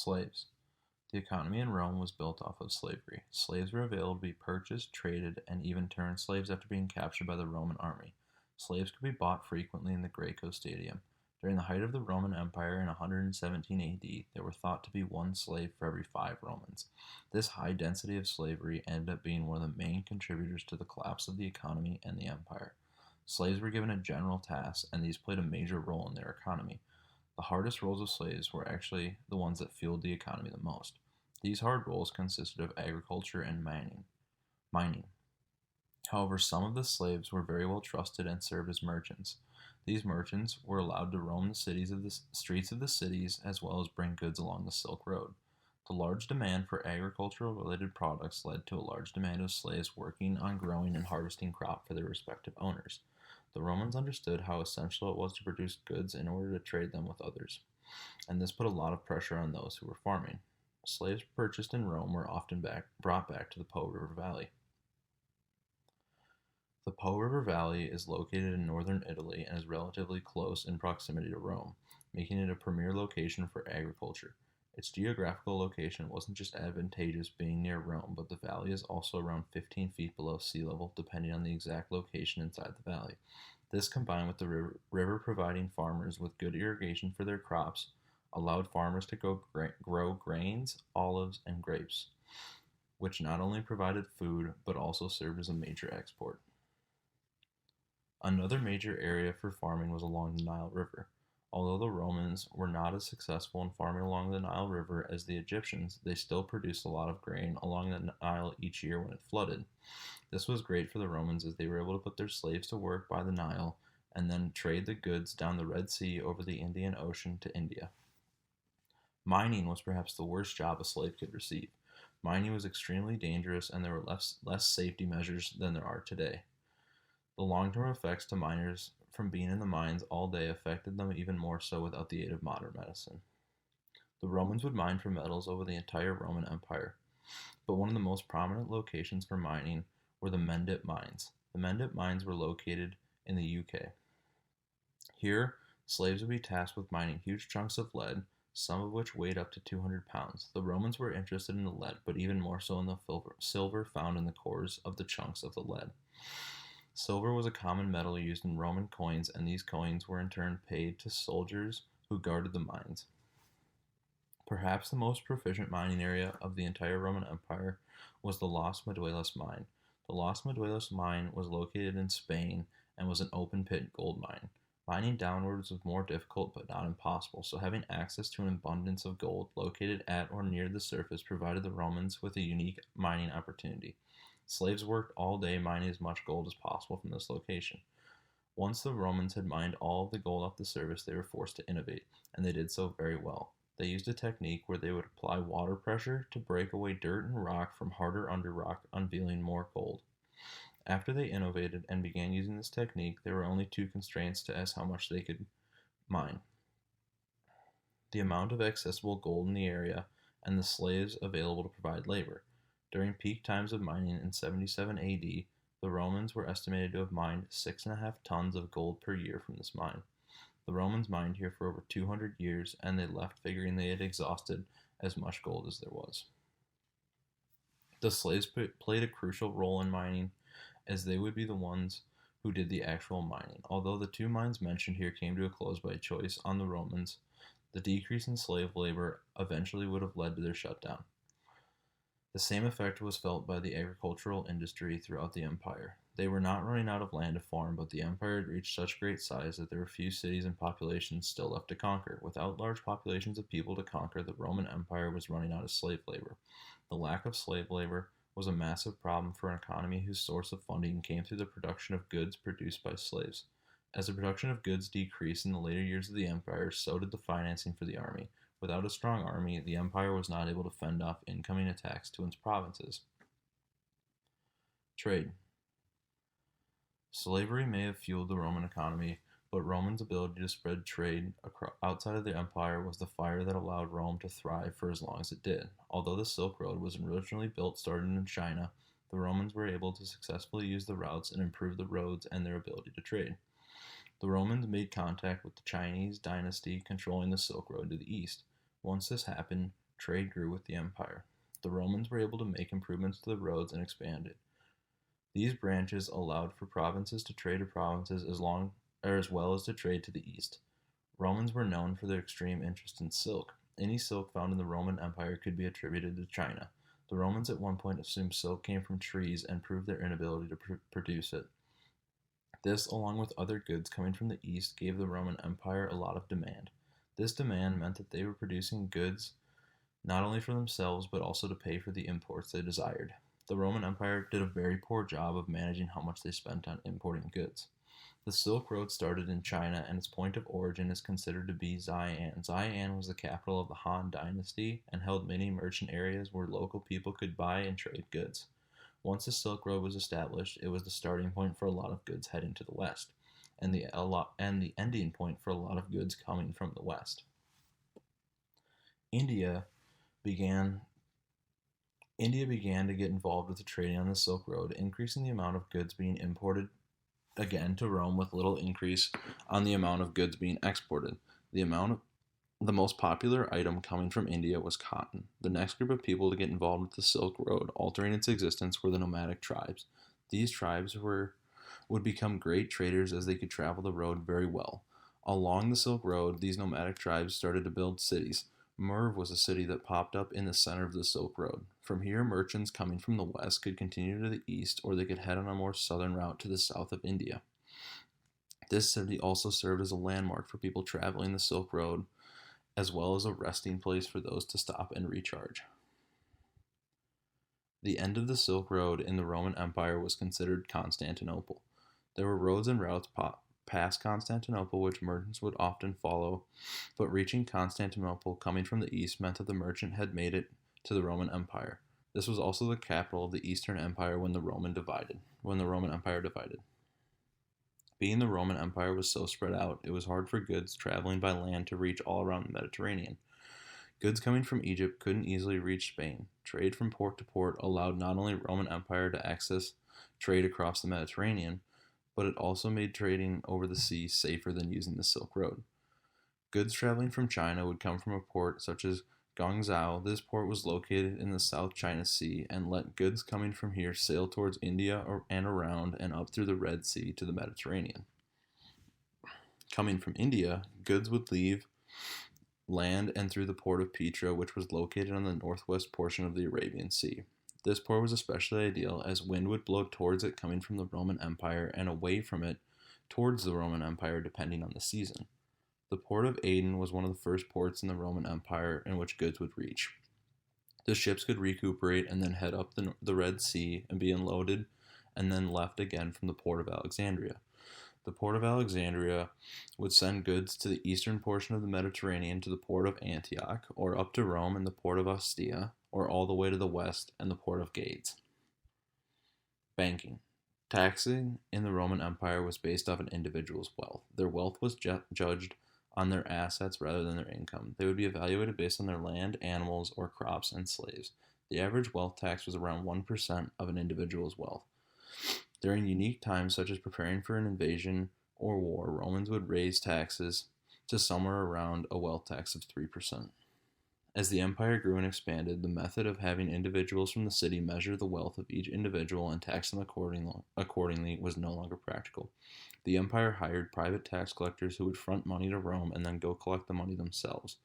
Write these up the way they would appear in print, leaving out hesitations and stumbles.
Slaves. The economy in Rome was built off of slavery. Slaves were available to be purchased, traded, and even turned slaves after being captured by the Roman army. Slaves could be bought frequently in the Graeco Stadium. During the height of the Roman Empire in 117 AD, there were thought to be one slave for every 5 Romans. This high density of slavery ended up being one of the main contributors to the collapse of the economy and the empire. Slaves were given a general task, and these played a major role in their economy. The hardest roles of slaves were actually the ones that fueled the economy the most. These hard roles consisted of agriculture and mining. However, some of the slaves were very well trusted and served as merchants. These merchants were allowed to roam the streets of the cities as well as bring goods along the Silk Road. The large demand for agricultural related products led to a large demand of slaves working on growing and harvesting crop for their respective owners. The Romans understood how essential it was to produce goods in order to trade them with others, and this put a lot of pressure on those who were farming. Slaves purchased in Rome were often brought back to the Po River Valley. The Po River Valley is located in northern Italy and is relatively close in proximity to Rome, making it a premier location for agriculture. Its geographical location wasn't just advantageous being near Rome, but the valley is also around 15 feet below sea level, depending on the exact location inside the valley. This, combined with the river providing farmers with good irrigation for their crops, allowed farmers to grow grains, olives, and grapes, which not only provided food but also served as a major export. Another major area for farming was along the Nile River. Although the Romans were not as successful in farming along the Nile River as the Egyptians, they still produced a lot of grain along the Nile each year when it flooded. This was great for the Romans as they were able to put their slaves to work by the Nile and then trade the goods down the Red Sea over the Indian Ocean to India. Mining was perhaps the worst job a slave could receive. Mining was extremely dangerous and there were less safety measures than there are today. The long-term effects to miners from being in the mines all day affected them even more so without the aid of modern medicine. The Romans would mine for metals over the entire Roman Empire, but one of the most prominent locations for mining were the Mendip mines. The Mendip mines were located in the UK. Here, slaves would be tasked with mining huge chunks of lead, some of which weighed up to 200 pounds. The Romans were interested in the lead, but even more so in the silver found in the cores of the chunks of the lead. Silver was a common metal used in Roman coins, and these coins were in turn paid to soldiers who guarded the mines. Perhaps the most proficient mining area of the entire Roman Empire was the Los Meduelos mine. The Los Meduelos mine was located in Spain and was an open pit gold mine. Mining downwards was more difficult but not impossible, so having access to an abundance of gold located at or near the surface provided the Romans with a unique mining opportunity. Slaves worked all day mining as much gold as possible from this location. Once the Romans had mined all of the gold off the surface, they were forced to innovate, and they did so very well. They used a technique where they would apply water pressure to break away dirt and rock from harder under rock, unveiling more gold. After they innovated and began using this technique, there were only two constraints as how much they could mine: the amount of accessible gold in the area and the slaves available to provide labor. During peak times of mining in 77 AD, the Romans were estimated to have mined 6.5 tons of gold per year from this mine. The Romans mined here for over 200 years, and they left figuring they had exhausted as much gold as there was. The slaves played a crucial role in mining, as they would be the ones who did the actual mining. Although the two mines mentioned here came to a close by choice on the Romans, the decrease in slave labor eventually would have led to their shutdown. The same effect was felt by the agricultural industry throughout the empire. They were not running out of land to farm, but the empire had reached such great size that there were few cities and populations still left to conquer. Without large populations of people to conquer, the Roman Empire was running out of slave labor. The lack of slave labor was a massive problem for an economy whose source of funding came through the production of goods produced by slaves. As the production of goods decreased in the later years of the empire, so did the financing for the army. Without a strong army, the empire was not able to fend off incoming attacks to its provinces. Trade. Slavery may have fueled the Roman economy, but Romans' ability to spread trade outside of the empire was the fire that allowed Rome to thrive for as long as it did. Although the Silk Road was originally built starting in China, the Romans were able to successfully use the routes and improve the roads and their ability to trade. The Romans made contact with the Chinese dynasty controlling the Silk Road to the east. Once this happened, trade grew with the empire. The Romans were able to make improvements to the roads and expand it. These branches allowed for provinces to trade to provinces as well as to trade to the east. Romans were known for their extreme interest in silk. Any silk found in the Roman Empire could be attributed to China. The Romans at one point assumed silk came from trees and proved their inability to produce it. This, along with other goods coming from the east, gave the Roman Empire a lot of demand. This demand meant that they were producing goods not only for themselves but also to pay for the imports they desired. The Roman Empire did a very poor job of managing how much they spent on importing goods. The Silk Road started in China, and its point of origin is considered to be Xi'an. Xi'an was the capital of the Han Dynasty and held many merchant areas where local people could buy and trade goods. Once the Silk Road was established, it was the starting point for a lot of goods heading to the west, and the ending point for a lot of goods coming from the west. India began to get involved with the trading on the Silk Road, increasing the amount of goods being imported again to Rome with little increase on the amount of goods being exported. The most popular item coming from India was cotton. The next group of people to get involved with the Silk Road, altering its existence, were the nomadic tribes. These tribes would become great traders as they could travel the road very well. Along the Silk Road, these nomadic tribes started to build cities. Merv was a city that popped up in the center of the Silk Road. From here, merchants coming from the west could continue to the east, or they could head on a more southern route to the south of India. This city also served as a landmark for people traveling the Silk Road, as well as a resting place for those to stop and recharge. The end of the Silk Road in the Roman Empire was considered Constantinople. There were roads and routes past Constantinople which merchants would often follow, but reaching Constantinople coming from the east meant that the merchant had made it to the Roman Empire. This was also the capital of the Eastern Empire when the Roman Empire divided. Being the Roman Empire was so spread out, it was hard for goods traveling by land to reach all around the Mediterranean. Goods coming from Egypt couldn't easily reach Spain. Trade from port to port allowed not only Roman Empire to access trade across the Mediterranean, but it also made trading over the sea safer than using the Silk Road. Goods traveling from China would come from a port such as Guangzhou. This port was located in the South China Sea and let goods coming from here sail towards India and around and up through the Red Sea to the Mediterranean. Coming from India, goods would leave land and through the port of Petra, which was located on the northwest portion of the Arabian Sea. This port was especially ideal as wind would blow towards it coming from the Roman Empire and away from it towards the Roman Empire depending on the season. The port of Aden was one of the first ports in the Roman Empire in which goods would reach. The ships could recuperate and then head up the Red Sea and be unloaded and then left again from the port of Alexandria. The port of Alexandria would send goods to the eastern portion of the Mediterranean to the port of Antioch, or up to Rome and the port of Ostia, or all the way to the west and the port of Gades. Banking. Taxing in the Roman Empire was based off an individual's wealth. Their wealth was judged on their assets rather than their income. They would be evaluated based on their land, animals, or crops, and slaves. The average wealth tax was around 1% of an individual's wealth. During unique times such as preparing for an invasion or war, Romans would raise taxes to somewhere around a wealth tax of 3%. As the empire grew and expanded, the method of having individuals from the city measure the wealth of each individual and tax them accordingly was no longer practical. The empire hired private tax collectors who would front money to Rome and then go collect the money themselves.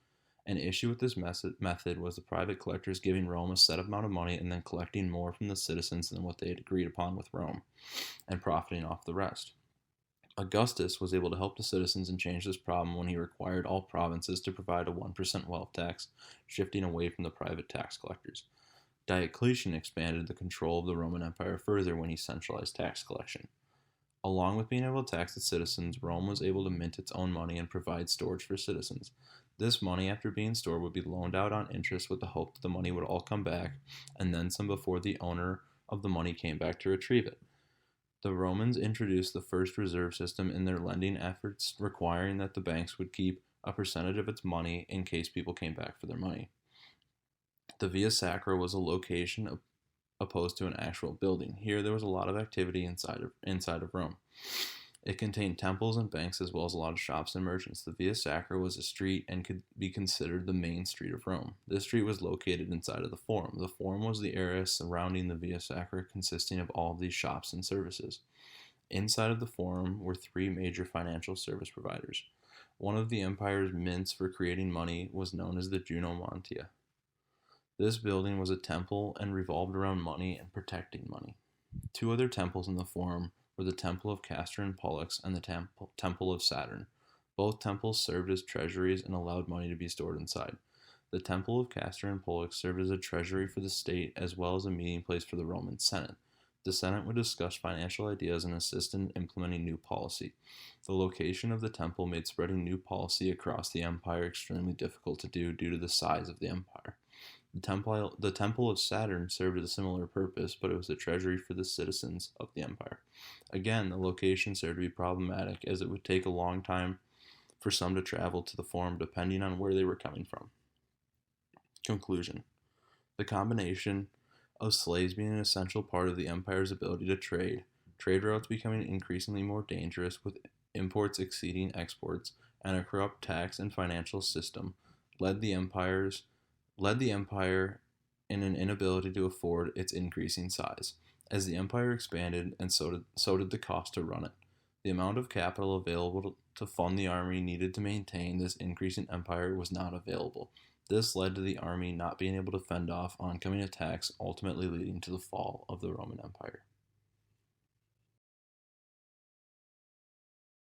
An issue with this method was the private collectors giving Rome a set amount of money and then collecting more from the citizens than what they had agreed upon with Rome, and profiting off the rest. Augustus was able to help the citizens and change this problem when he required all provinces to provide a 1% wealth tax, shifting away from the private tax collectors. Diocletian expanded the control of the Roman Empire further when he centralized tax collection. Along with being able to tax its citizens, Rome was able to mint its own money and provide storage for citizens. This money, after being stored, would be loaned out on interest with the hope that the money would all come back, and then some before the owner of the money came back to retrieve it. The Romans introduced the first reserve system in their lending efforts, requiring that the banks would keep a percentage of its money in case people came back for their money. The Via Sacra was a location opposed to an actual building. Here there was a lot of activity inside of Rome. It contained temples and banks as well as a lot of shops and merchants. The Via Sacra was a street and could be considered the main street of Rome. This street was located inside of the Forum. The Forum was the area surrounding the Via Sacra, consisting of all of these shops and services. Inside of the Forum were three major financial service providers. One of the empire's mints for creating money was known as the Juno Montia. This building was a temple and revolved around money and protecting money. Two other temples in the Forum were the Temple of Castor and Pollux and the Temple of Saturn. Both temples served as treasuries and allowed money to be stored inside. The Temple of Castor and Pollux served as a treasury for the state as well as a meeting place for the Roman Senate. The Senate would discuss financial ideas and assist in implementing new policy. The location of the temple made spreading new policy across the empire extremely difficult to do due to the size of the empire. The Temple of Saturn served a similar purpose, but it was a treasury for the citizens of the empire. Again, the location served to be problematic as it would take a long time for some to travel to the Forum depending on where they were coming from. Conclusion. The combination of slaves being an essential part of the empire's ability to trade routes becoming increasingly more dangerous with imports exceeding exports, and a corrupt tax and financial system led the empire in an inability to afford its increasing size. As the empire expanded, and so did the cost to run it. The amount of capital available to fund the army needed to maintain this increasing empire was not available. This led to the army not being able to fend off oncoming attacks, ultimately leading to the fall of the Roman Empire.